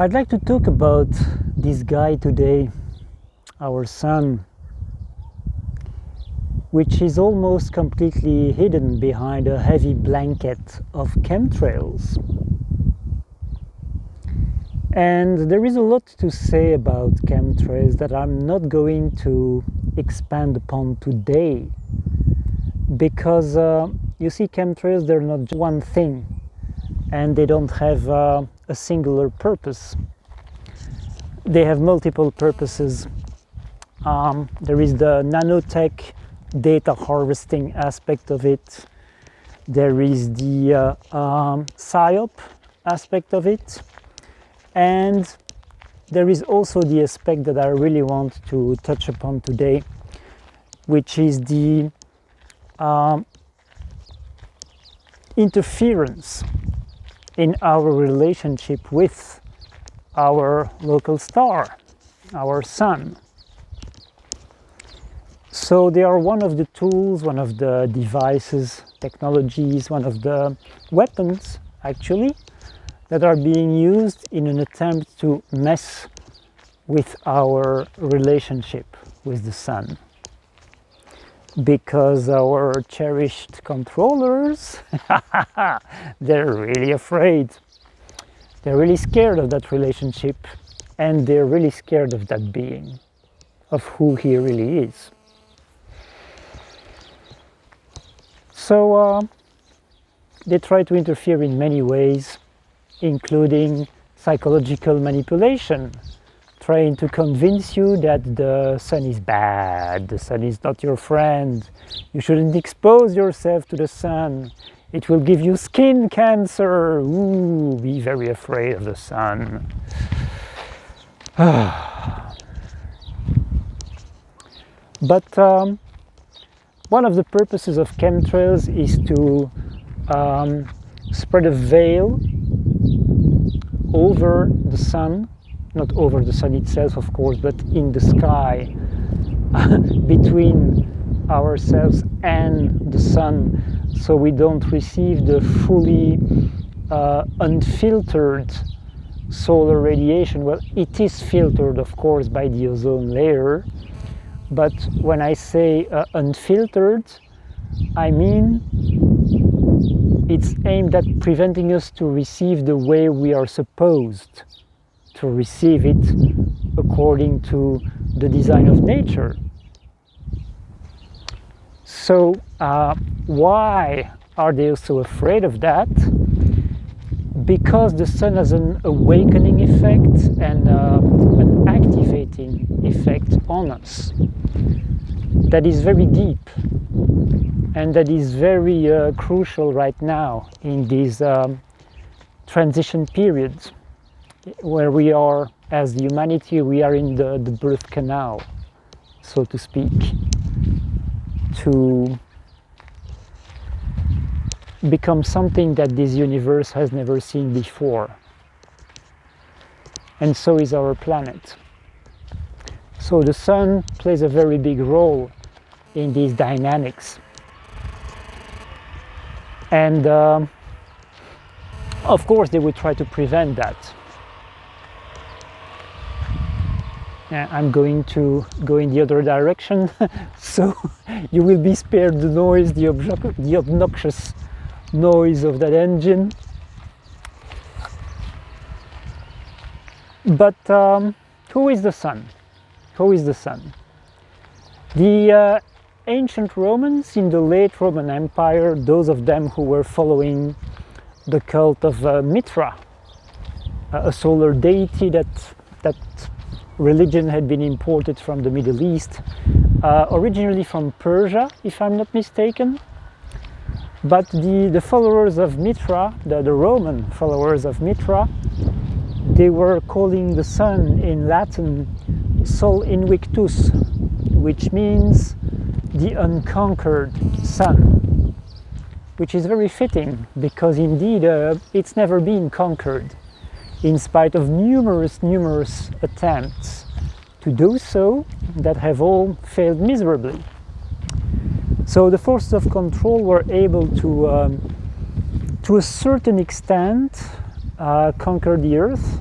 I'd like to talk about this guy today, our sun, which is almost completely hidden behind a heavy blanket of chemtrails. And there is a lot to say about chemtrails that I'm not going to expand upon today, because you see, chemtrails, they're not just one thing, and they don't have a singular purpose. They have multiple purposes. There is the nanotech data harvesting aspect of it. There is the PSYOP aspect of it. And there is also the aspect that I really want to touch upon today, which is the interference in our relationship with our local star, our sun. So they are one of the tools, one of the devices, technologies, one of the weapons, actually, that are being used in an attempt to mess with our relationship with the sun. Because our cherished controllers, they're really afraid. They're really scared of that relationship, and they're really scared of that being, of who he really is. So they try to interfere in many ways, including psychological manipulation, trying to convince you that the sun is bad, the sun is not your friend, you shouldn't expose yourself to the sun, it will give you skin cancer, ooh, be very afraid of the sun. But one of the purposes of chemtrails is to spread a veil over the sun, not over the sun itself, of course, but in the sky, between ourselves and the sun, so we don't receive the fully unfiltered solar radiation. Well, it is filtered, of course, by the ozone layer, but when I say unfiltered, I mean it's aimed at preventing us to receive the way we are supposed to receive it according to the design of nature. So why are they so afraid of that? Because the sun has an awakening effect and an activating effect on us that is very deep and that is very crucial right now in these transition periods where we are, as humanity, we are in the birth canal, so to speak, to become something that this universe has never seen before. And so is our planet. So the sun plays a very big role in these dynamics. And of course they would try to prevent that. I'm going to go in the other direction, so you will be spared the noise, the obnoxious noise of that engine. But who is the sun? Who is the sun? The ancient Romans in the late Roman Empire, those of them who were following the cult of Mithra, a solar deity that religion had been imported from the Middle East, originally from Persia, if I'm not mistaken. But the followers of Mithra, the Roman followers of Mithra, they were calling the sun in Latin Sol Invictus, which means the unconquered sun, which is very fitting because indeed it's never been conquered, in spite of numerous attempts to do so that have all failed miserably. So the forces of control were able to a certain extent conquer the earth,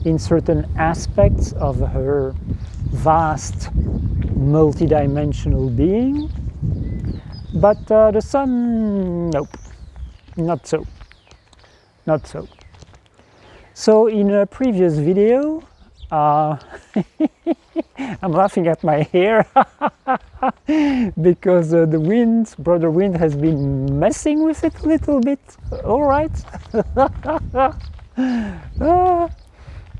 in certain aspects of her vast multidimensional being, but the Sun, nope, not so, not so. So in a previous video, I'm laughing at my hair because the wind, brother wind, has been messing with it a little bit. All right.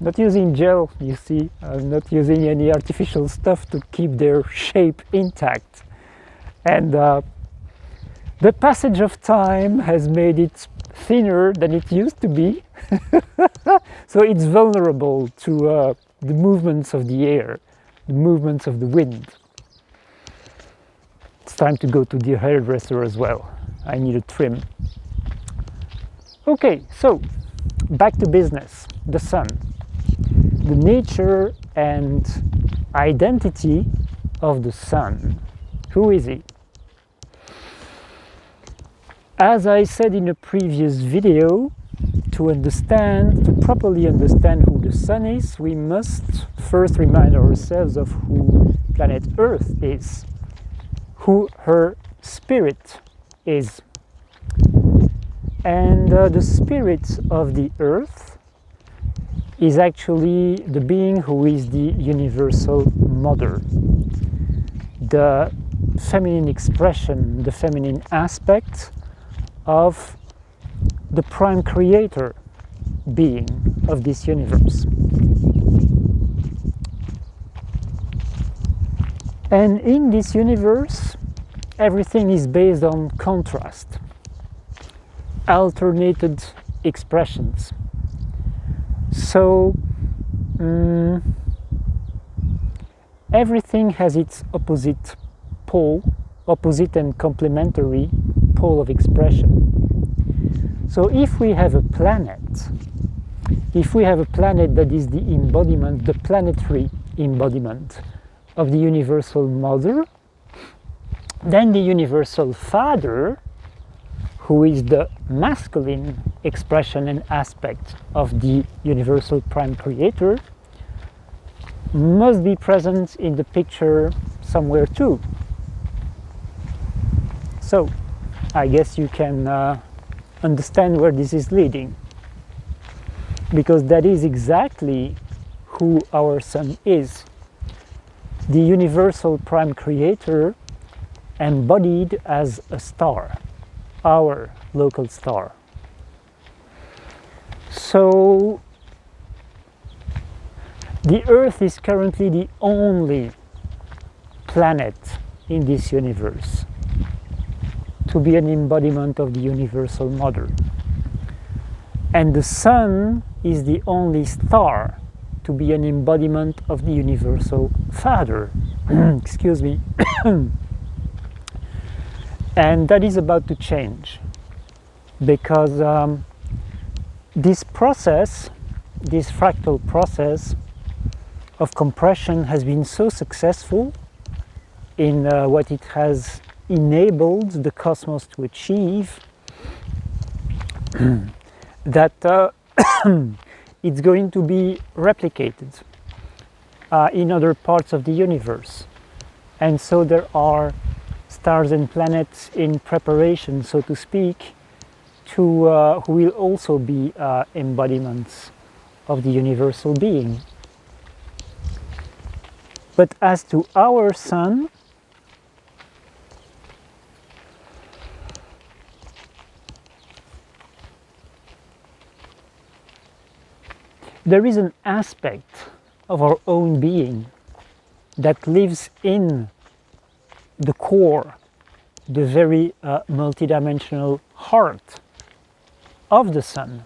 Not using gel, you see. I'm not using any artificial stuff to keep their shape intact. And the passage of time has made it thinner than it used to be. So it's vulnerable to the movements of the air, the movements of the wind. It's time to go to the hairdresser as well. I need a trim. Okay, so back to business. The Sun. The nature and identity of the Sun. Who is he? As I said in a previous video, to properly understand who the Sun is, we must first remind ourselves of who planet Earth is, who her spirit is. And the spirit of the Earth is actually the being who is the universal mother, the feminine expression, the feminine aspect of the prime creator being of this universe. And in this universe, everything is based on contrast, alternated expressions. So everything has its opposite pole, opposite and complementary pole of expression. So if we have a planet that is the embodiment, the planetary embodiment of the universal mother, then the universal father, who is the masculine expression and aspect of the universal prime creator, must be present in the picture somewhere too. So I guess you can understand where this is leading, because that is exactly who our Sun is. The universal prime creator embodied as a star, our local star. So the Earth is currently the only planet in this universe to be an embodiment of the universal mother. And the Sun is the only star to be an embodiment of the universal father. Excuse me. And that is about to change, because this process, this fractal process of compression has been so successful in what it has enabled the cosmos to achieve that it's going to be replicated in other parts of the universe. And so there are stars and planets in preparation, so to speak, who will also be embodiments of the universal being. But as to our Sun, there is an aspect of our own being that lives in the core, the very multidimensional heart of the Sun.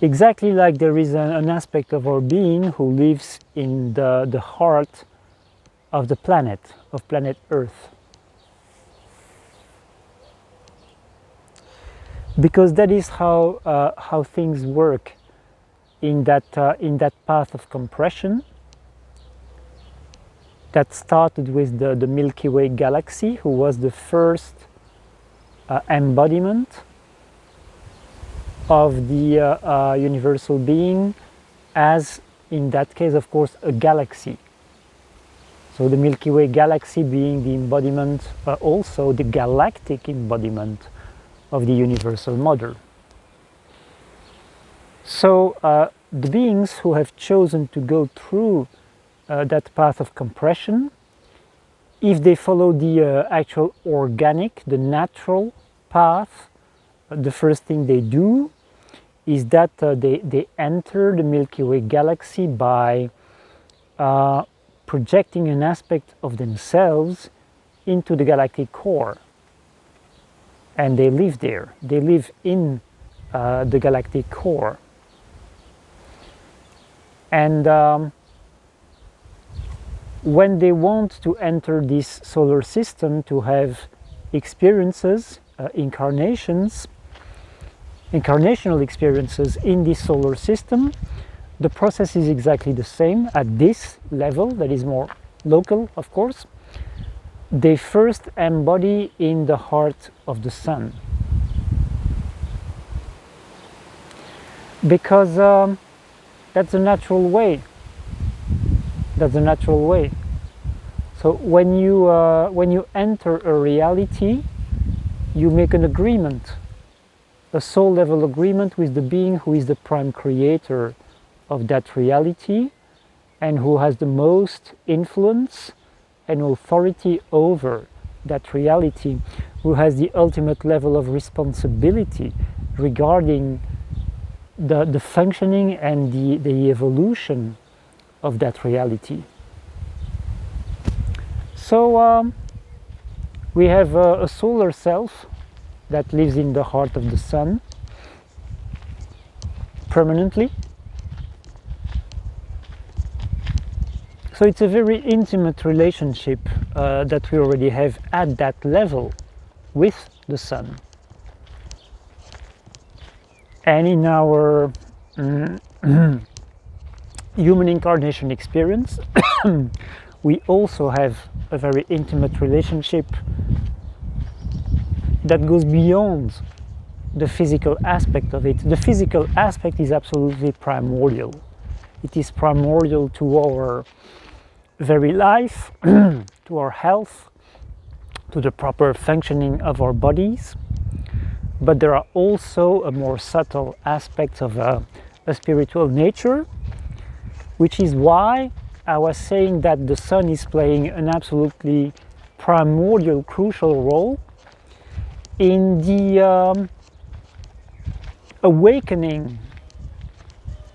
Exactly like there is an aspect of our being who lives in the heart of the planet, of planet Earth. Because that is how things work in that path of compression that started with the Milky Way galaxy, who was the first embodiment of the universal being as, in that case, of course, a galaxy. So the Milky Way galaxy being the embodiment, also the galactic embodiment of the universal mother. So the beings who have chosen to go through that path of compression, if they follow the actual organic, the natural path, the first thing they do is that they enter the Milky Way galaxy by projecting an aspect of themselves into the galactic core. And they live there. They live in the galactic core. And when they want to enter this solar system to have experiences, incarnational experiences in this solar system, the process is exactly the same at this level, that is more local, of course. They first embody in the heart of the sun. Because that's a natural way. That's a natural way. So when you enter a reality, you make an agreement, a soul level agreement with the being who is the prime creator of that reality and who has the most influence and authority over that reality, who has the ultimate level of responsibility regarding the functioning and the evolution of that reality. So we have a solar self that lives in the heart of the sun permanently. So it's a very intimate relationship that we already have at that level with the sun. And in our human incarnation experience, we also have a very intimate relationship that goes beyond the physical aspect of it. The physical aspect is absolutely primordial. It is primordial to our very life, to our health, to the proper functioning of our bodies. But there are also a more subtle aspects of a spiritual nature, which is why I was saying that the sun is playing an absolutely primordial, crucial role in the awakening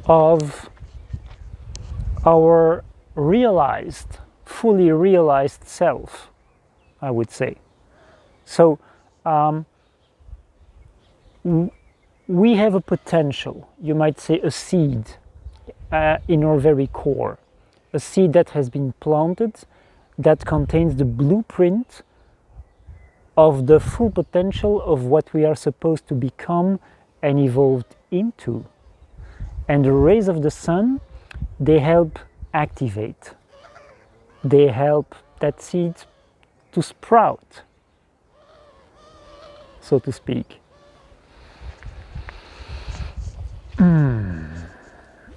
of our realized, fully realized self, I would say. So we have a potential, you might say a seed in our very core, a seed that has been planted that contains the blueprint of the full potential of what we are supposed to become and evolve into. And the rays of the sun, they help activate. They help that seed to sprout, so to speak.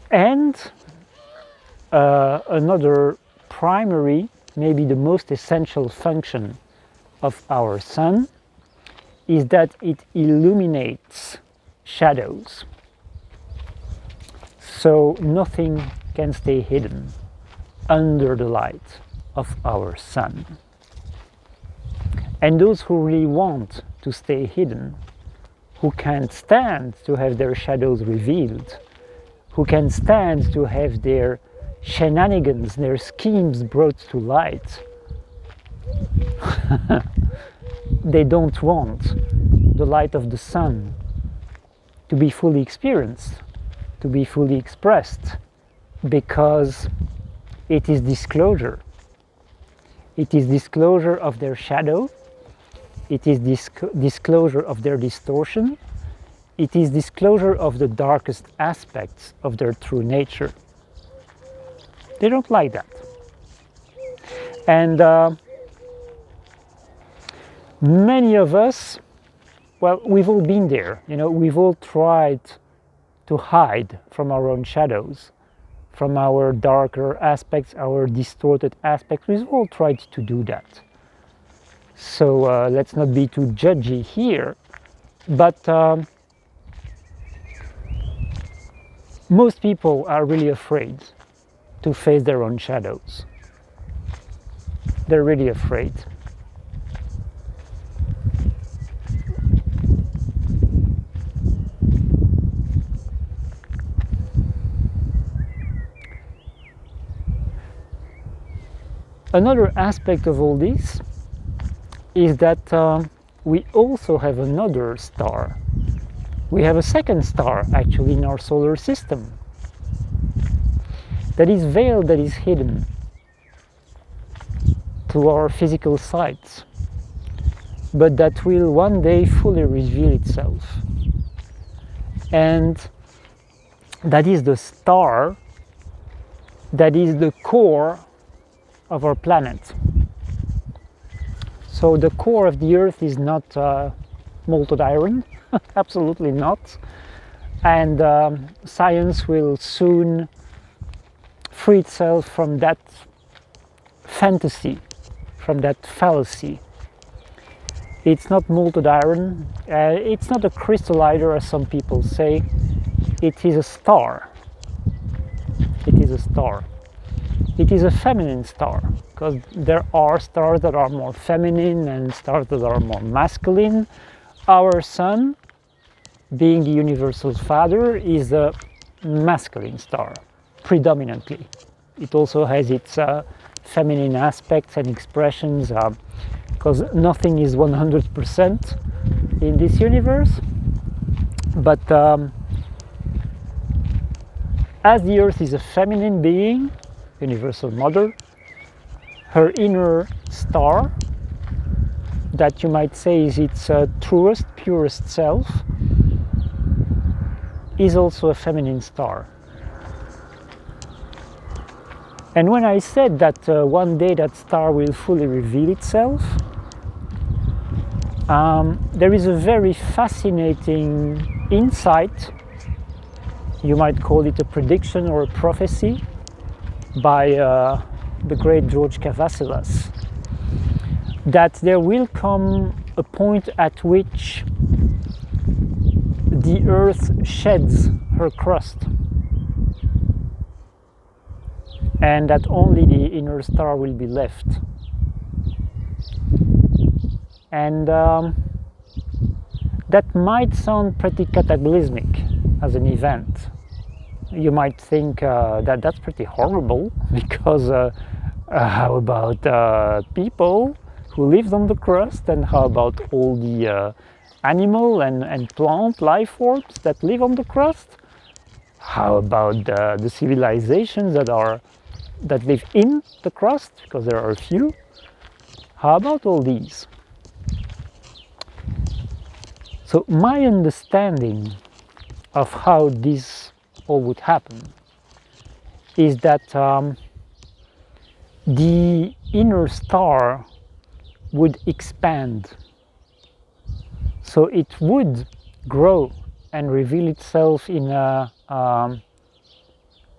And another primary, maybe the most essential function of our sun is that it illuminates shadows. So nothing can stay hidden under the light of our sun. And those who really want to stay hidden, who can't stand to have their shadows revealed, who can stand to have their shenanigans, their schemes brought to light, they don't want the light of the sun to be fully experienced, to be fully expressed, because it is disclosure. It is disclosure of their shadow. It is disclosure of their distortion. It is disclosure of the darkest aspects of their true nature. They don't like that. And many of us well, we've all been there, you know, we've all tried to hide from our own shadows, from our darker aspects, our distorted aspects. We've all tried to do that. So let's not be too judgy here, but most people are really afraid to face their own shadows. They're really afraid. Another aspect of all this is that we also have another star. We have a second star actually in our solar system that is veiled, that is hidden to our physical sight, but that will one day fully reveal itself. And that is the star that is the core of our planet. So the core of the Earth is not molten iron, absolutely not. And science will soon free itself from that fantasy, from that fallacy. It's not molten iron, it's not a crystal either, as some people say. It is a star. It is a star. It is a feminine star, because there are stars that are more feminine and stars that are more masculine. Our sun, being the universal father, is a masculine star, predominantly. It also has its feminine aspects and expressions, because nothing is 100% in this universe. But as the Earth is a feminine being, universal mother, her inner star, that you might say is its truest, purest self, is also a feminine star. And when I said that one day that star will fully reveal itself, there is a very fascinating insight, you might call it a prediction or a prophecy, by the great George Cavasilas, that there will come a point at which the Earth sheds her crust, and that only the inner star will be left. And that might sound pretty cataclysmic as an event. You might think that that's pretty horrible, because how about people who live on the crust, and how about all the animal and plant life forms that live on the crust? How about the civilizations that live in the crust, because there are a few? How about all these? So my understanding of how this all would happen is that the inner star would expand. So it would grow and reveal itself in a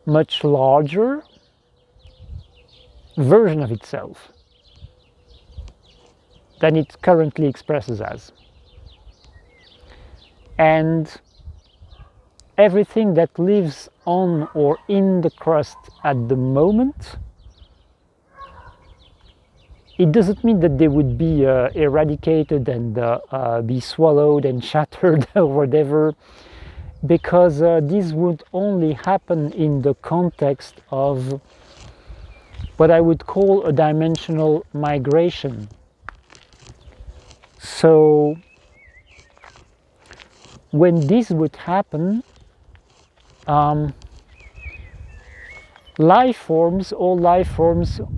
much larger version of itself than it currently expresses as. And everything that lives on or in the crust at the moment, it doesn't mean that they would be eradicated and be swallowed and shattered or whatever, because this would only happen in the context of what I would call a dimensional migration. So when this would happen, all life forms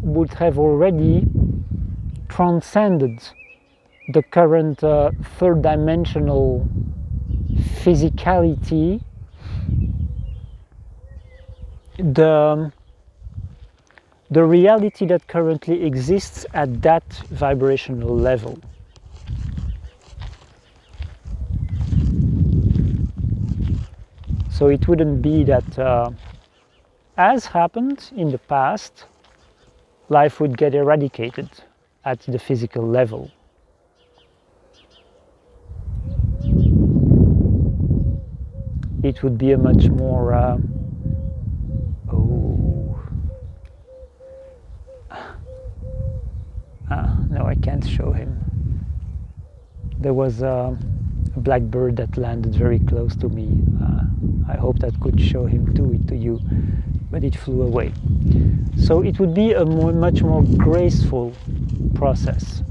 would have already transcended the current third dimensional physicality, the reality that currently exists at that vibrational level. So it wouldn't be that, as happened in the past, life would get eradicated at the physical level. It would be a much more no, I can't show him. There was a blackbird that landed very close to me. I hope that could show him to you, but it flew away. So it would be a much more graceful process.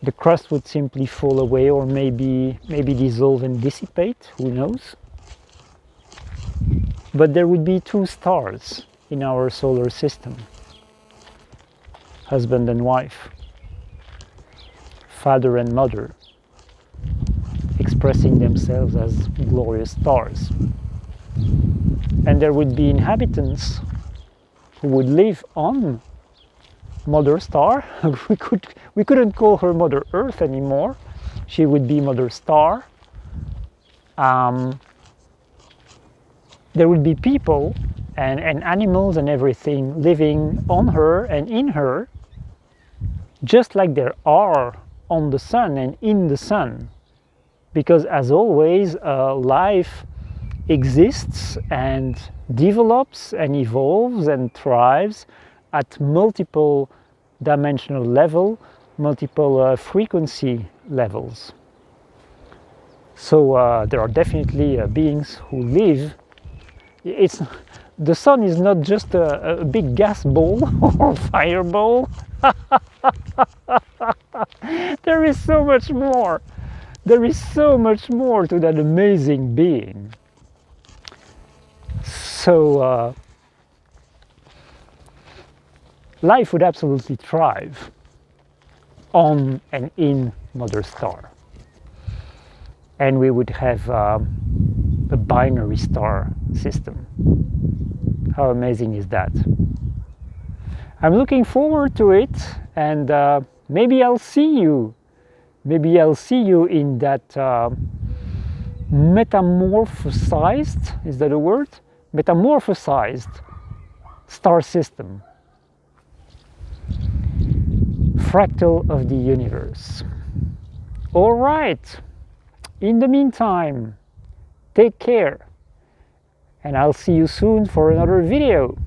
The crust would simply fall away, or maybe dissolve and dissipate, who knows? But there would be two stars in our solar system, husband and wife, father and mother, expressing themselves as glorious stars. And there would be inhabitants who would live on Mother Star. We couldn't call her Mother Earth anymore. She would be Mother Star. There would be people and animals and everything living on her and in her, just like there are on the sun and in the sun. Because as always, life exists and develops and evolves and thrives at multiple dimensional level, multiple frequency levels. So there are definitely beings who live. The sun is not just a big gas ball or fireball. There is so much more. There is so much more to that amazing being. So life would absolutely thrive on and in Mother Star. And we would have a binary star system. How amazing is that? I'm looking forward to it, and maybe I'll see you. Maybe I'll see you in that metamorphosized, is that a word? Metamorphosized star system. Fractal of the universe. All right. In the meantime, take care. And I'll see you soon for another video.